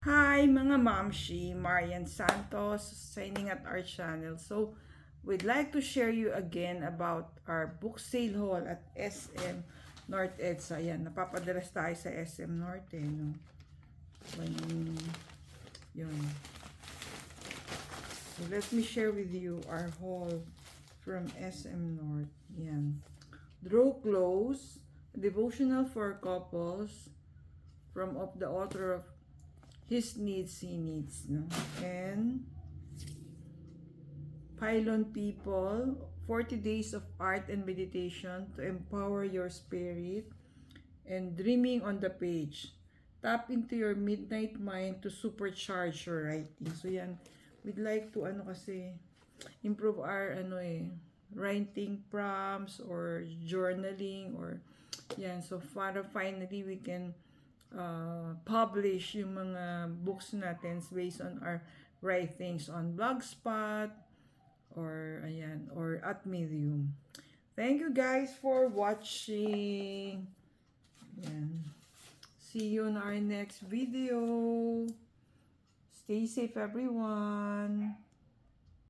Hi mga mamshi, Marian Santos signing at our channel. So, we'd like to share you again about our book sale haul at SM North EDSA. Ayan, napapadalas tayo sa SM North no? Yun. So, let me share with you our haul from SM North. Yan. Draw Close, devotional for couples from of the author of His Needs, He Needs. No? And Pylon People, 40 Days of Art and Meditation to Empower Your Spirit, and Dreaming on the Page. Tap into your midnight mind to supercharge your writing. So yan, we'd like to improve our writing prompts or journaling or yan. So para finally we can publish yung mga books natin based on our writings on Blogspot, or at Medium. Thank you guys for watching. Ayan. See you in our next video. Stay safe everyone.